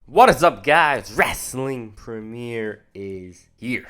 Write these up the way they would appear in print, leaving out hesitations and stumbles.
What is up, guys? Wrestling Premiere is here.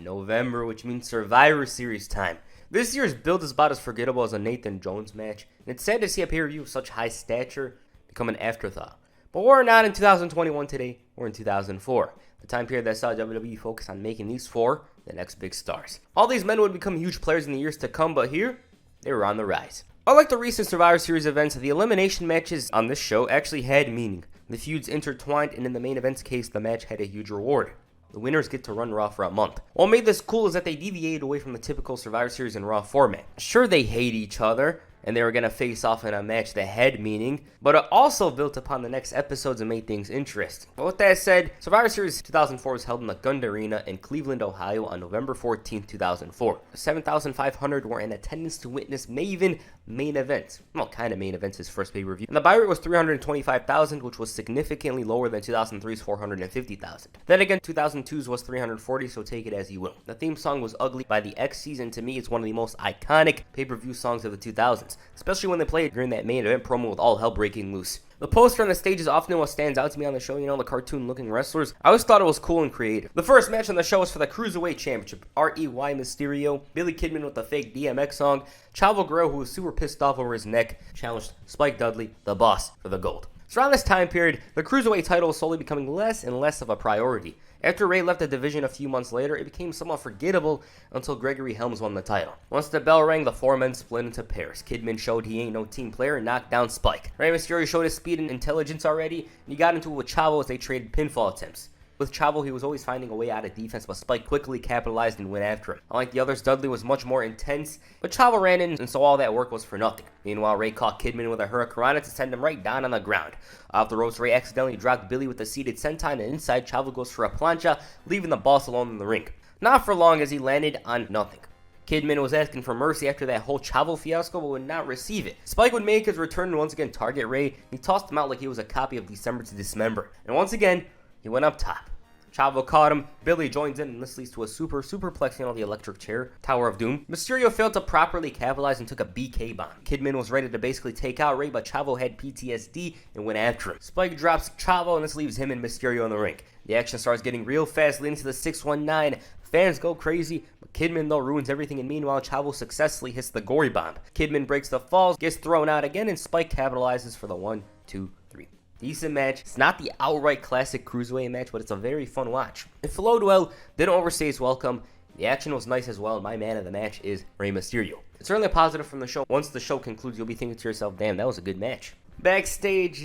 November, which means Survivor Series time. This year's build is about as forgettable as a Nathan Jones match, and it's sad to see a pay-per-view of such high stature become an afterthought. But we're not in 2021 today, we're in 2004, the time period that saw WWE focus on making these four the next big stars. All these men would become huge players in the years to come, but here, they were on the rise. Unlike the recent Survivor Series events, the elimination matches on this show actually had meaning. The feuds intertwined, and in the main event's case, the match had a huge reward. The winners get to run Raw for a month. What made this cool is that they deviated away from the typical Survivor Series and Raw format. Sure, they hate each other, and they were going to face off in a match that had meaning, but it also built upon the next episodes and made things interesting. But with that said, Survivor Series 2004 was held in the Gund Arena in Cleveland, Ohio on November 14, 2004. 7,500 were in attendance to witness Maven main event. Well, kind of main events, his first pay-per-view. And the buy rate was 325,000, which was significantly lower than 2003's 450,000. Then again, 2002's was 340, so take it as you will. The theme song was Ugly by the X's, and to me, it's one of the most iconic pay-per-view songs of the 2000s, especially when they played during that main event promo with all hell breaking loose. The poster on the stage is often what stands out to me on the show, the cartoon-looking wrestlers. I always thought it was cool and creative. The first match on the show was for the Cruiserweight Championship. R.E.Y. Mysterio, Billy Kidman with the fake DMX song, Chavo Guerrero, who was super pissed off over his neck, challenged Spike Dudley, the boss, for the gold. So around this time period, the Cruiserweight title was slowly becoming less and less of a priority. After Ray left the division a few months later, it became somewhat forgettable until Gregory Helms won the title. Once the bell rang, the four men split into pairs. Kidman showed he ain't no team player and knocked down Spike. Rey Mysterio showed his speed and intelligence already, and he got into it with Chavo as they traded pinfall attempts. With Chavo, he was always finding a way out of defense, but Spike quickly capitalized and went after him. Unlike the others, Dudley was much more intense, but Chavo ran in, and so all that work was for nothing. Meanwhile, Ray caught Kidman with a hurricanrana to send him right down on the ground. Off the ropes, Ray accidentally dropped Billy with a seated senton, and inside, Chavo goes for a plancha, leaving the boss alone in the ring. Not for long, as he landed on nothing. Kidman was asking for mercy after that whole Chavo fiasco, but would not receive it. Spike would make his return and once again target Ray. He tossed him out like he was a copy of December to Dismember. And once again, he went up top. Chavo caught him, Billy joins in, and this leads to a superplexing on the electric chair, Tower of Doom. Mysterio failed to properly capitalize and took a BK bomb. Kidman was ready to basically take out Ray, but Chavo had PTSD and went after him. Spike drops Chavo, and this leaves him and Mysterio in the ring. The action starts getting real fast, leading to the 619. Fans go crazy, but Kidman, though, ruins everything, and meanwhile, Chavo successfully hits the gory bomb. Kidman breaks the falls, gets thrown out again, and Spike capitalizes for the 1, 2, 3. Decent match. It's not the outright classic Cruiserweight match, but it's a very fun watch. It flowed well, didn't overstay its welcome. The action was nice as well, and my man of the match is Rey Mysterio. It's certainly a positive from the show. Once the show concludes, you'll be thinking to yourself, damn, that was a good match. Backstage,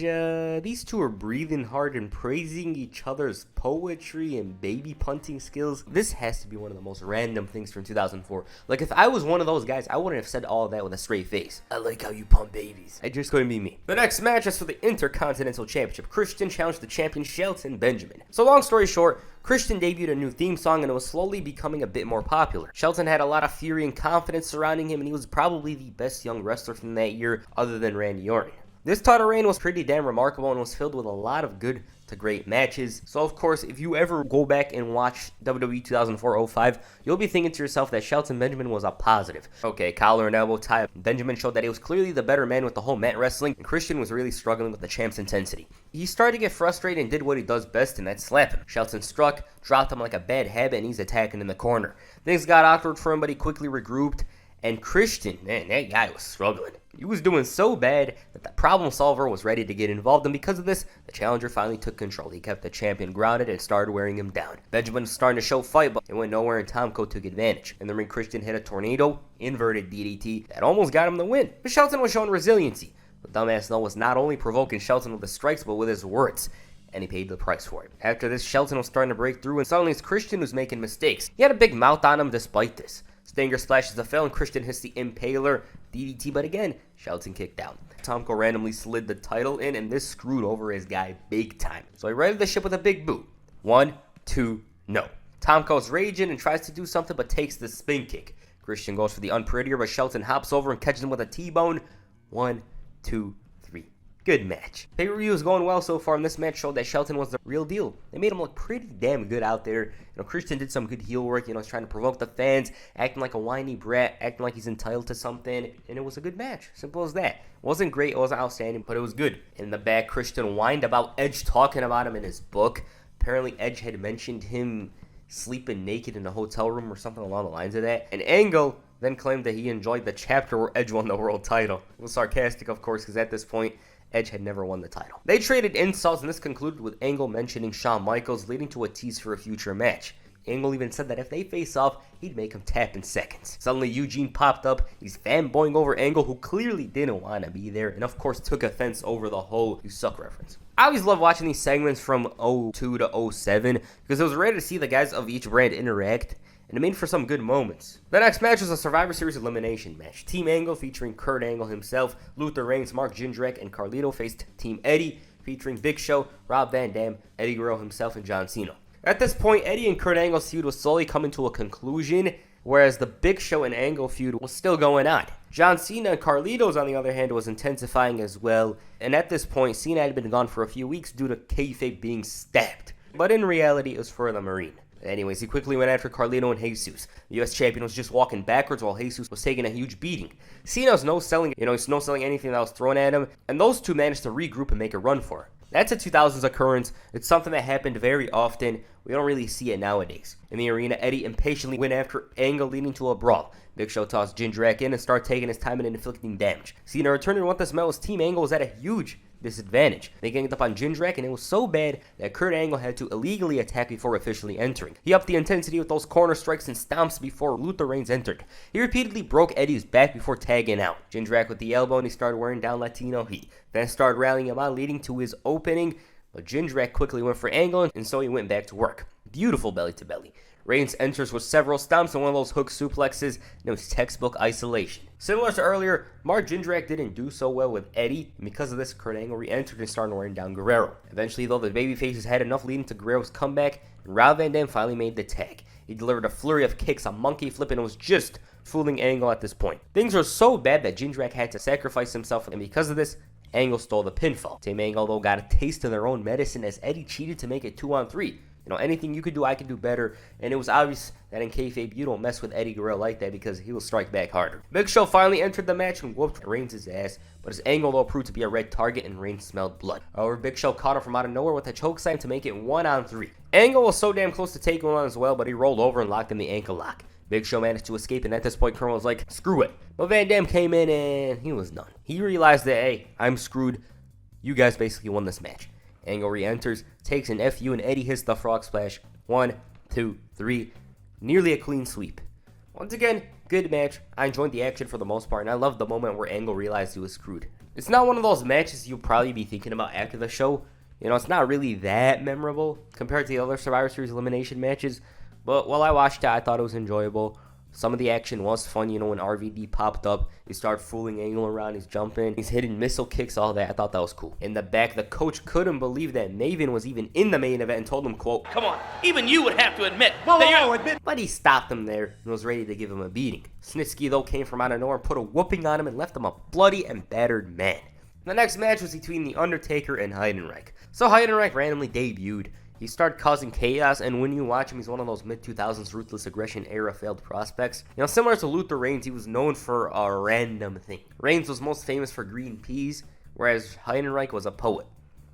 these two are breathing hard and praising each other's poetry and baby punting skills. This has to be one of the most random things from 2004. Like, if I was one of those guys, I wouldn't have said all of that with a straight face. I like how you pump babies. It just couldn't be me. The next match is for the Intercontinental Championship. Christian challenged the champion Shelton Benjamin. So long story short, Christian debuted a new theme song and it was slowly becoming a bit more popular. Shelton had a lot of fury and confidence surrounding him, and he was probably the best young wrestler from that year other than Randy Orton. This title reign was pretty damn remarkable and was filled with a lot of good to great matches. So of course, if you ever go back and watch WWE 2004-05, you'll be thinking to yourself that Shelton Benjamin was a positive. Okay, collar and elbow tie. Benjamin showed that he was clearly the better man with the whole mat wrestling, and Christian was really struggling with the champ's intensity. He started to get frustrated and did what he does best, and that's slap him. Shelton struck, dropped him like a bad habit, and he's attacking in the corner. Things got awkward for him, but he quickly regrouped. And Christian, man, that guy was struggling. He was doing so bad that the problem solver was ready to get involved, and because of this, the challenger finally took control. He kept the champion grounded and started wearing him down. Benjamin was starting to show fight, but it went nowhere, and Tomko took advantage. In the ring, Christian hit a tornado, inverted DDT, that almost got him the win. But Shelton was showing resiliency. The dumbass, though, was not only provoking Shelton with his strikes, but with his words, and he paid the price for it. After this, Shelton was starting to break through, and suddenly it's Christian who's making mistakes. He had a big mouth on him despite this. Stinger splashes the fail, and Christian hits the Impaler DDT, but again, Shelton kicked out. Tomko randomly slid the title in, and this screwed over his guy big time. So he righted the ship with a big boot. 1, 2, no. Tomko's raging and tries to do something, but takes the spin kick. Christian goes for the unprettier, but Shelton hops over and catches him with a T-bone. 1, 2, 3. Good match. Pay-per-view is going well so far, and this match showed that Shelton was the real deal. They made him look pretty damn good out there. Christian did some good heel work, he's trying to provoke the fans, acting like a whiny brat, acting like he's entitled to something, and it was a good match. Simple as that. It wasn't great, it wasn't outstanding, but it was good. In the back, Christian whined about Edge talking about him in his book. Apparently, Edge had mentioned him sleeping naked in a hotel room or something along the lines of that. And Angle then claimed that he enjoyed the chapter where Edge won the world title. It was sarcastic, of course, because at this point, Edge had never won the title. They traded insults, and this concluded with Angle mentioning Shawn Michaels, leading to a tease for a future match. Angle even said that if they face off, he'd make him tap in seconds. Suddenly, Eugene popped up. He's fanboying over Angle, who clearly didn't want to be there, and of course took offense over the whole "you suck" reference. I always love watching these segments from 02 to 07, because it was rare to see the guys of each brand interact, and it made for some good moments. The next match was a Survivor Series elimination match. Team Angle, featuring Kurt Angle himself, Luther Reigns, Mark Jindrak, and Carlito, faced Team Eddie, featuring Big Show, Rob Van Dam, Eddie Guerrero himself, and John Cena. At this point, Eddie and Kurt Angle's feud was slowly coming to a conclusion, whereas the Big Show and Angle feud was still going on. John Cena and Carlitos, on the other hand, was intensifying as well, and at this point, Cena had been gone for a few weeks due to kayfabe being stabbed. But in reality, it was for the Marine. Anyways, he quickly went after Carlito and Jesus. The U.S. champion was just walking backwards while Jesus was taking a huge beating. Cena was no-selling, he's no-selling anything that was thrown at him, and those two managed to regroup and make a run for it. That's a 2000s occurrence. It's something that happened very often. We don't really see it nowadays. In the arena, Eddie impatiently went after Angle, leading to a brawl. Big Show tossed Jindrak in and started taking his time and inflicting damage. Cena returned, and what this meant was Team Angle was at a huge disadvantage. They ganged up on Jindrak, and it was so bad that Kurt Angle had to illegally attack before officially entering. He upped the intensity with those corner strikes and stomps before Luther Reigns entered. He repeatedly broke Eddie's back before tagging out. Jindrak with the elbow, and he started wearing down Latino heat. Then started rallying him on, leading to his opening, but Jindrak quickly went for Angle, and so he went back to work. Beautiful belly-to-belly. Reigns enters with several stomps and one of those hook suplexes, and it was textbook isolation. Similar to earlier, Mark Jindrak didn't do so well with Eddie, and because of this, Kurt Angle re-entered and started wearing down Guerrero. Eventually, though, the babyfaces had enough, leading to Guerrero's comeback, and Rob Van Dam finally made the tag. He delivered a flurry of kicks, a monkey flip, and was just fooling Angle at this point. Things were so bad that Jindrak had to sacrifice himself, and because of this, Angle stole the pinfall. Team Angle, though, got a taste of their own medicine as Eddie cheated to make it 2-on-3. Anything you could do, I could do better. And it was obvious that in kayfabe, you don't mess with Eddie Guerrero like that because he will strike back harder. Big Show finally entered the match and whooped Reigns' ass, but his Angle, though, proved to be a red target and Reigns smelled blood. However, Big Show caught him from out of nowhere with a choke slam to make it 1-on-3. Angle was so damn close to taking one as well, but he rolled over and locked in the ankle lock. Big Show managed to escape, and at this point, Colonel was like, screw it. But Van Dam came in, and he was done. He realized that, hey, I'm screwed. You guys basically won this match. Angle re-enters, takes an FU, and Eddie hits the frog splash. 1, 2, 3. Nearly a clean sweep. Once again, good match. I enjoyed the action for the most part, and I loved the moment where Angle realized he was screwed. It's not one of those matches you'll probably be thinking about after the show. It's not really that memorable compared to the other Survivor Series elimination matches. But while I watched it, I thought it was enjoyable. Some of the action was fun, when RVD popped up, he started fooling Angle around, he's jumping, he's hitting missile kicks, all that. I thought that was cool. In the back, the coach couldn't believe that Maven was even in the main event and told him, quote, "Come on, even you would have to admit that you're..." But he stopped him there and was ready to give him a beating. Snitsky, though, came from out of nowhere, put a whooping on him, and left him a bloody and battered man. The next match was between The Undertaker and Heidenreich. So Heidenreich randomly debuted. He started causing chaos, and when you watch him, he's one of those mid-2000s ruthless aggression era failed prospects. Similar to Luther Reigns, he was known for a random thing. Reigns was most famous for green peas, whereas Heidenreich was a poet.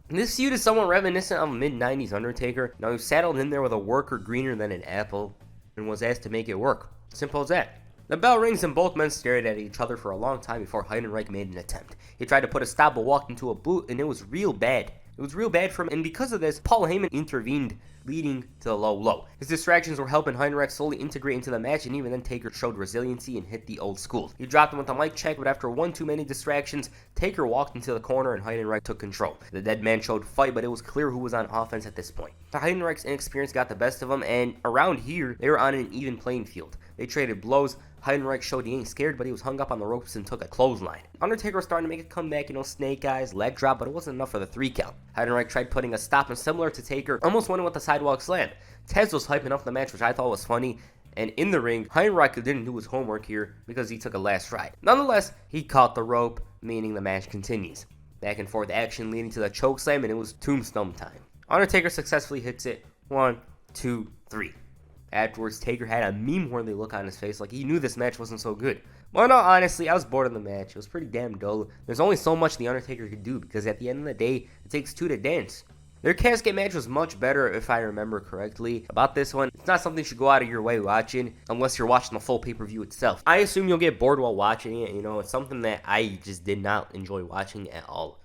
And this feud is somewhat reminiscent of a mid-90s Undertaker. Now, he settled in there with a worker greener than an apple, and was asked to make it work. Simple as that. The bell rings and both men stared at each other for a long time before Heidenreich made an attempt. He tried to put a stop but walked into a boot, and it was real bad. It was real bad for him, and because of this, Paul Heyman intervened, leading to the low. His distractions were helping Heidenreich slowly integrate into the match, and even then Taker showed resiliency and hit the old school. He dropped him with a mic check, but after one too many distractions, Taker walked into the corner and Heidenreich took control. The dead man showed fight, but it was clear who was on offense at this point. The Heidenreich's inexperience got the best of him, and around here, they were on an even playing field. They traded blows. Heidenreich showed he ain't scared, but he was hung up on the ropes and took a clothesline. Undertaker was starting to make a comeback, snake eyes, leg drop, but it wasn't enough for the 3 count. Heidenreich tried putting a stop, and similar to Taker, almost went in with the sidewalk slam. Tez was hyping up the match, which I thought was funny, and in the ring, Heidenreich didn't do his homework here because he took a last ride. Nonetheless, he caught the rope, meaning the match continues. Back and forth action leading to the chokeslam, and it was tombstone time. Undertaker successfully hits it. 1, 2, 3. Afterwards, Taker had a meme-worthy look on his face, like he knew this match wasn't so good. Well, no, honestly, I was bored of the match. It was pretty damn dull. There's only so much The Undertaker could do, because at the end of the day, it takes two to dance. Their casket match was much better, if I remember correctly. About this one, it's not something you should go out of your way watching, unless you're watching the full pay-per-view itself. I assume you'll get bored while watching it. It's something that I just did not enjoy watching at all.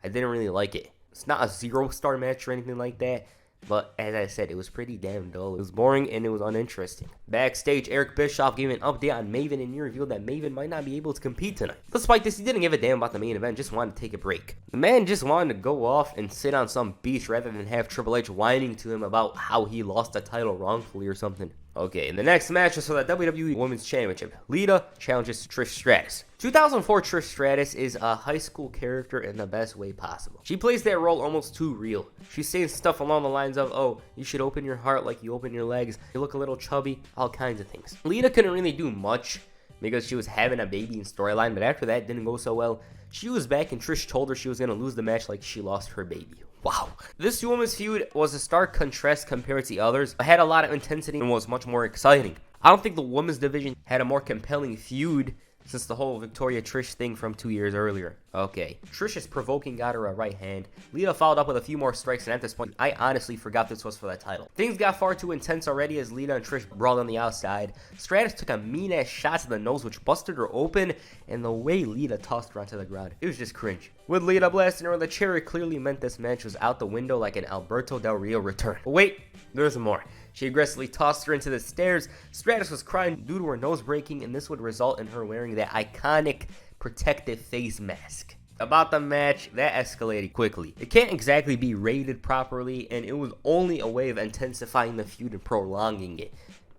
I didn't really like it. It's not a 0-star match or anything like that. But, as I said, it was pretty damn dull. It was boring and it was uninteresting. Backstage, Eric Bischoff gave an update on Maven, and he revealed that Maven might not be able to compete tonight. Despite this, he didn't give a damn about the main event, just wanted to take a break. The man just wanted to go off and sit on some beach rather than have Triple H whining to him about how he lost the title wrongfully or something. Okay, and the next match is for the WWE Women's Championship. Lita challenges Trish Stratus. 2004 Trish Stratus is a high school character in the best way possible. She plays that role almost too real. She's saying stuff along the lines of, oh, you should open your heart like you open your legs. You look a little chubby, all kinds of things. Lita couldn't really do much because she was having a baby in storyline, but after that, it didn't go so well. She was back and Trish told her she was going to lose the match like she lost her baby. Wow. This women's feud was a stark contrast compared to the others, but had a lot of intensity and was much more exciting. I don't think the women's division had a more compelling feud since the whole Victoria Trish thing from 2 years earlier. Okay, Trish is provoking, got her a right hand. Lita followed up with a few more strikes, and at this point, I honestly forgot this was for the title. Things got far too intense already as Lita and Trish brawled on the outside. Stratus took a mean-ass shot to the nose, which busted her open, and the way Lita tossed her onto the ground, it was just cringe. With Lita blasting her with a chair, it clearly meant this match was out the window like an Alberto Del Rio return. But wait, there's more. She aggressively tossed her into the stairs. Stratus was crying due to her nose breaking, and this would result in her wearing that iconic protective face mask. About the match, that escalated quickly. It can't exactly be rated properly, and it was only a way of intensifying the feud and prolonging it.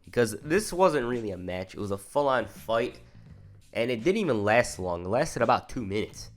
Because this wasn't really a match, it was a full-on fight, and it didn't even last long. It lasted about 2 minutes.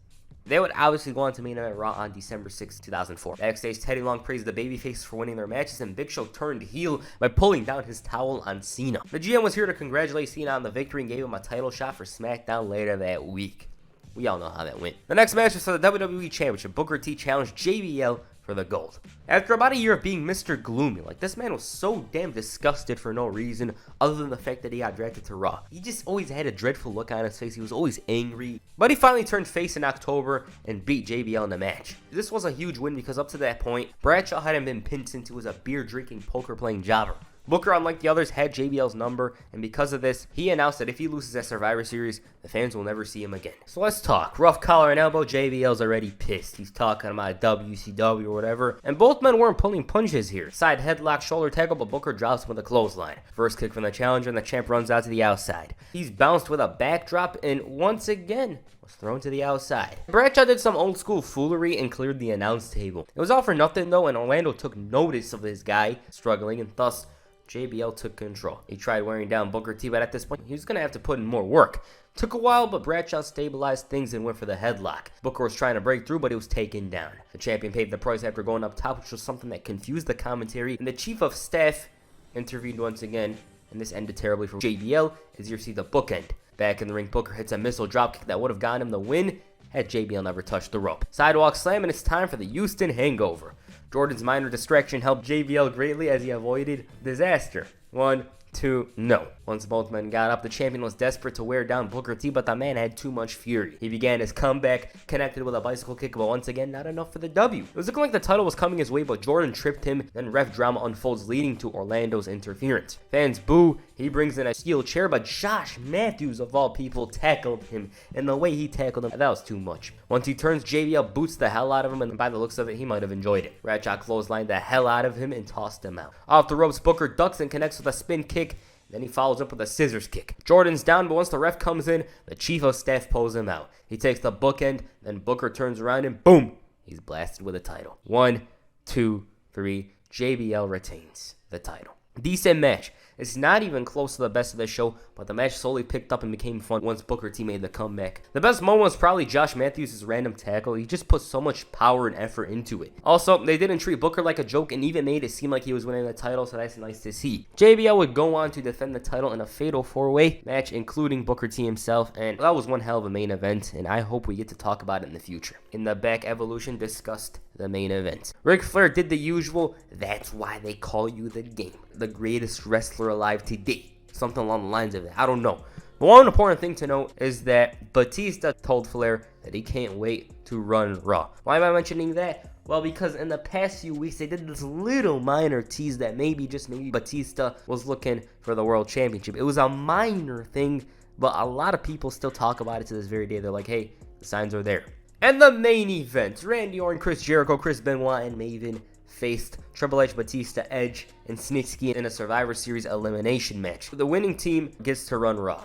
They would obviously go on to main event Raw on December 6, 2004. Backstage, Teddy Long praised the babyface for winning their matches, and Big Show turned heel by pulling down his towel on Cena. The GM was here to congratulate Cena on the victory and gave him a title shot for SmackDown later that week. We all know how that went. The next match was for the WWE Championship. Booker T challenged JBL for the gold. After about a year of being Mr. Gloomy, like this man was so damn disgusted for no reason other than the fact that he got drafted to Raw. He just always had a dreadful look on his face. He was always angry. But he finally turned face in October and beat JBL in the match. This was a huge win because up to that point, Bradshaw hadn't been pinned since he was a beer-drinking, poker-playing jobber. Booker, unlike the others, had JBL's number, and because of this, he announced that if he loses at Survivor Series, the fans will never see him again. So let's talk. Rough collar and elbow, JBL's already pissed. He's talking about WCW or whatever, and both men weren't pulling punches here. Side headlock, shoulder tackle, but Booker drops him with a clothesline. First kick from the challenger, and the champ runs out to the outside. He's bounced with a backdrop, and once again, was thrown to the outside. Bradshaw did some old school foolery and cleared the announce table. It was all for nothing though, and Orlando took notice of this guy struggling, and thus JBL took control. He tried wearing down Booker T, but at this point, he was going to have to put in more work. Took a while, but Bradshaw stabilized things and went for the headlock. Booker was trying to break through, but he was taken down. The champion paid the price after going up top, which was something that confused the commentary, and the chief of staff intervened once again, and this ended terribly for JBL, as you see the bookend. Back in the ring, Booker hits a missile dropkick that would have gotten him the win had JBL never touched the rope. Sidewalk slam, and it's time for the Houston Hangover. Jordan's minor distraction helped JBL greatly as he avoided disaster. 1, 2, no. Once both men got up, the champion was desperate to wear down Booker T, but the man had too much fury. He began his comeback, connected with a bicycle kick, but once again, not enough for the W. It was looking like the title was coming his way, but Jordan tripped him, then ref drama unfolds, leading to Orlando's interference. Fans boo, he brings in a steel chair, but Josh Matthews, of all people, tackled him, and the way he tackled him, that was too much. Once he turns, JBL boots the hell out of him, and by the looks of it, he might have enjoyed it. Bradshaw clotheslined the hell out of him and tossed him out. Off the ropes, Booker ducks and connects with a spin kick. Then he follows up with a scissors kick. Jordan's down, but once the ref comes in, the chief of staff pulls him out. He takes the bookend, then Booker turns around and boom, he's blasted with a title. 1, 2, 3, JBL retains the title. Decent match. It's not even close to the best of the show, but the match slowly picked up and became fun once Booker T made the comeback. The best moment was probably Josh Matthews' random tackle. He just put so much power and effort into it. Also, they didn't treat Booker like a joke and even made it seem like he was winning the title, so that's nice to see. JBL would go on to defend the title in a fatal 4-way match, including Booker T himself, and that was one hell of a main event, and I hope we get to talk about it in the future. In the back, Evolution discussed the main event. Ric Flair did the usual, "That's why they call you the Game, the greatest wrestler alive today." Something along the lines of that. I don't know. But one important thing to note is that Batista told Flair that he can't wait to run Raw. Why am I mentioning that? Well, because in the past few weeks, they did this little minor tease that maybe, just maybe, Batista was looking for the World Championship. It was a minor thing, but a lot of people still talk about it to this very day. They're like, hey, the signs are there. And the main event, Randy Orton, Chris Jericho, Chris Benoit, and Maven faced Triple H, Batista, Edge, and Snitsky in a Survivor Series elimination match. The winning team gets to run Raw.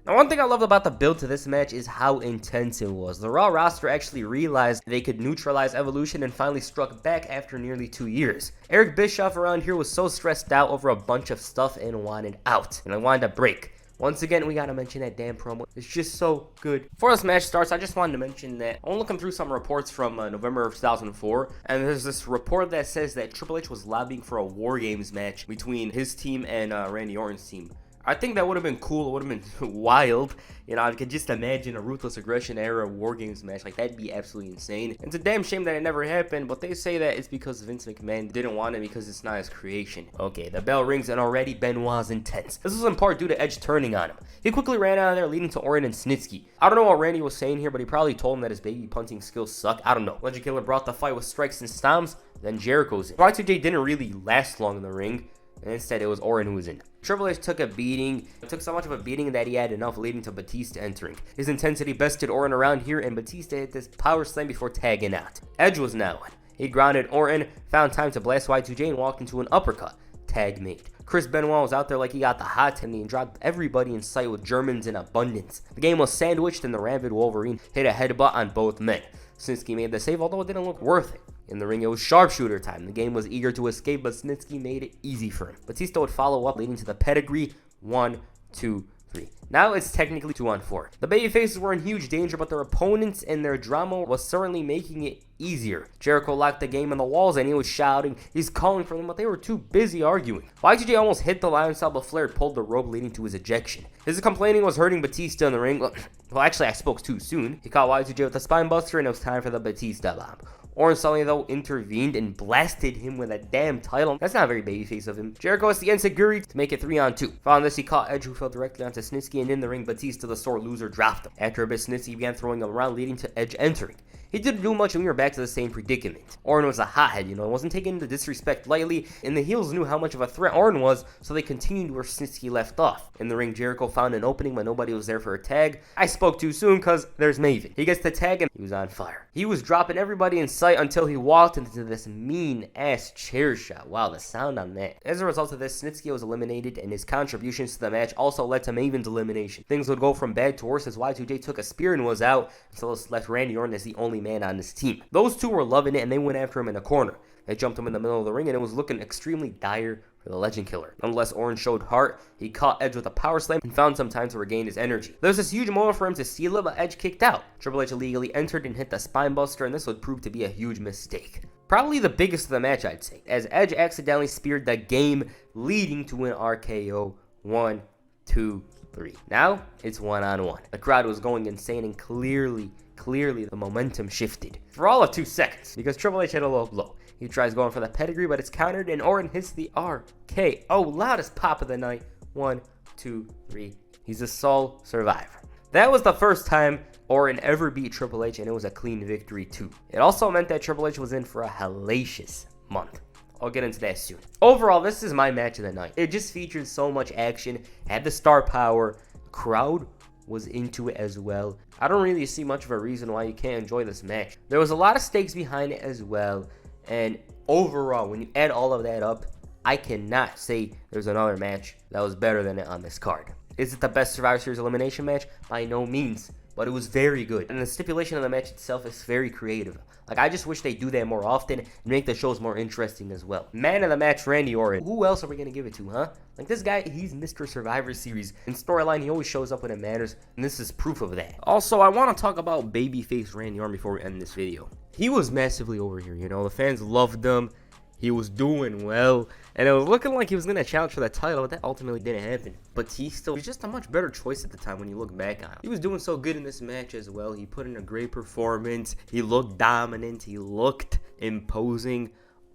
Now, one thing I loved about the build to this match is how intense it was. The Raw roster actually realized they could neutralize Evolution and finally struck back after nearly 2 years. Eric Bischoff around here was so stressed out over a bunch of stuff and wanted out. And I wanted a break. Once again, we gotta mention that damn promo. It's just so good. Before this match starts, I just wanted to mention that I'm looking through some reports from November of 2004, and there's this report that says that Triple H was lobbying for a War Games match between his team and Randy Orton's team. I think that would have been cool. It would have been wild. You know, I could just imagine a Ruthless Aggression era War Games match. Like, that'd be absolutely insane. It's a damn shame that it never happened, but they say that it's because Vince McMahon didn't want it because it's not his creation. Okay, the bell rings and already Benoit's intense. This was in part due to Edge turning on him. He quickly ran out of there, leading to Orton and Snitsky. I don't know what Randy was saying here, but he probably told him that his baby punting skills suck. I don't know. Legend Killer brought the fight with strikes and stomps, then Jericho's in. Y2J didn't really last long in the ring, and instead it was Orton who was in. Triple H took a beating. It took so much of a beating that he had enough, leading to Batista entering. His intensity bested Orton around here, and Batista hit this power slam before tagging out. Edge was now in. He grounded Orton, found time to blast Y2J, and walked into an uppercut. Tag made. Chris Benoit was out there like he got the hot hand and dropped everybody in sight with Germans in abundance. The game was sandwiched, and the Rabid Wolverine hit a headbutt on both men. Snitsky made the save, although it didn't look worth it. In the ring, it was sharpshooter time. The game was eager to escape, but Snitsky made it easy for him. Batista would follow up, leading to the pedigree. 1, 2, 3. Now it's technically 2-on-4. The babyfaces were in huge danger, but their opponents and their drama was certainly making it easier. Jericho locked the game on the walls, and he was shouting. He's calling for them, but they were too busy arguing. Y2J almost hit the Lion Style, but Flair pulled the rope, leading to his ejection. His complaining was hurting Batista in the ring. Well, actually, I spoke too soon. He caught Y2J with a spine buster, and it was time for the Batista bomb. Orton suddenly, though, intervened and blasted him with a damn title. That's not very babyface of him. Jericho has the enziguri to make it 3-on-2. Following this, he caught Edge, who fell directly onto Snitsky, and in the ring, Batista, the sore loser, dropped him. After a bit, Snitsky began throwing him around, leading to Edge entering. He didn't do much, and we were back to the same predicament. Orton was a hothead, you know, wasn't taking the disrespect lightly, and the heels knew how much of a threat Orton was, so they continued where Snitsky left off. In the ring, Jericho found an opening, but nobody was there for a tag. I spoke too soon, because there's Maven. He gets the tag, and he was on fire. He was dropping everybody in sight until he walked into this mean-ass chair shot. Wow, the sound on that. As a result of this, Snitsky was eliminated, and his contributions to the match also led to Maven's elimination. Things would go from bad to worse as Y2J took a spear and was out, until it left Randy Orton as the only man on his team. Those two were loving it, and they went after him in a corner. They jumped him in the middle of the ring, and it was looking extremely dire for the Legend Killer. Nonetheless, Orton showed heart. He caught Edge with a power slam and found some time to regain his energy. There was this huge moment for him to seal it, but Edge kicked out. Triple H illegally entered and hit the spine buster, and this would prove to be a huge mistake. Probably the biggest of the match, I'd say, as Edge accidentally speared the game, leading to an RKO. 1, 2, 3. Now, it's 1-on-1. The crowd was going insane, and clearly the momentum shifted. For all of 2 seconds, because Triple H hit a low blow. He tries going for the pedigree, but it's countered, and Orton hits the RKO. Loudest pop of the night. 1, 2, 3. He's a sole survivor. That was the first time Orton ever beat Triple H, and it was a clean victory too. It also meant that Triple H was in for a hellacious month. I'll get into that soon. Overall, this is my match of the night. It just featured so much action, had the star power, crowd was into it as well. I don't really see much of a reason why you can't enjoy this match. There was a lot of stakes behind it as well, and overall, when you add all of that up, I cannot say there's another match that was better than it on this card. Is it the best Survivor Series elimination match? By no means. but it was very good. And the stipulation of the match itself is very creative. Like, I just wish they do that more often and make the shows more interesting as well. Man of the match, Randy Orton. Who else are we going to give it to, huh? Like, this guy, he's Mr. Survivor Series. In storyline, he always shows up when it matters, and this is proof of that. Also, I want to talk about babyface Randy Orton before we end this video. He was massively over here, you know. The fans loved him. He was doing well, and it was looking like he was going to challenge for that title, but that ultimately didn't happen. Batista was just a much better choice at the time when you look back on him. He was doing so good in this match as well. He put in a great performance. He looked dominant. He looked imposing.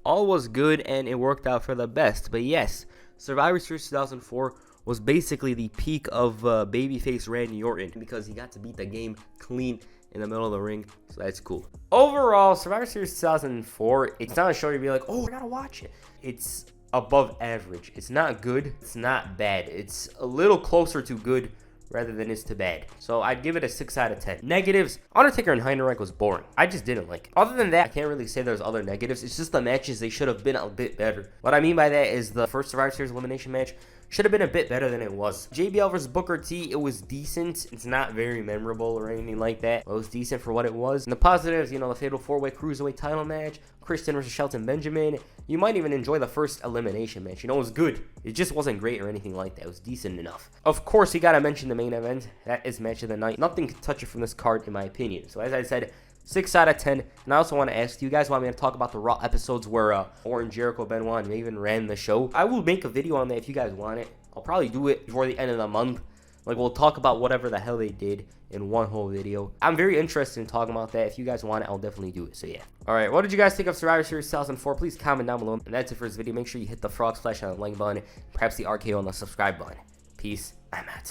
All was good, and it worked out for the best. But yes, Survivor Series 2004 was basically the peak of babyface Randy Orton because he got to beat the game clean in the middle of the ring, so that's cool. Overall, Survivor Series 2004, it's not a show you'd be like, oh, I gotta watch it. It's above average. It's not good. It's not bad. It's a little closer to good rather than it's to bad. So I'd give it a 6 out of 10. Negatives, Undertaker and Heidenreich was boring. I just didn't like it. Other than that, I can't really say there's other negatives. It's just the matches, they should have been a bit better. What I mean by that is the first Survivor Series elimination match should have been a bit better than it was. JBL versus Booker T, it was decent. It's not very memorable or anything like that. But it was decent for what it was. And the positives, you know, the Fatal 4-Way Cruiserweight title match, Christian versus Shelton Benjamin. You might even enjoy the first elimination match. You know, it was good. It just wasn't great or anything like that. It was decent enough. Of course, you gotta mention the main event. That is match of the night. Nothing can touch it from this card, in my opinion. So as I said, 6 out of 10. And I also want to ask, do you guys want me to talk about the Raw episodes where Orton, Jericho, Benoit, and Maven ran the show? I will make a video on that if you guys want it. I'll probably do it before the end of the month. Like, we'll talk about whatever the hell they did in one whole video. I'm very interested in talking about that. If you guys want it, I'll definitely do it. So, yeah. Alright, what did you guys think of Survivor Series 2004? Please comment down below. And that's it for this video. Make sure you hit the frog splash on the like button. Perhaps the RKO on the subscribe button. Peace. I'm out.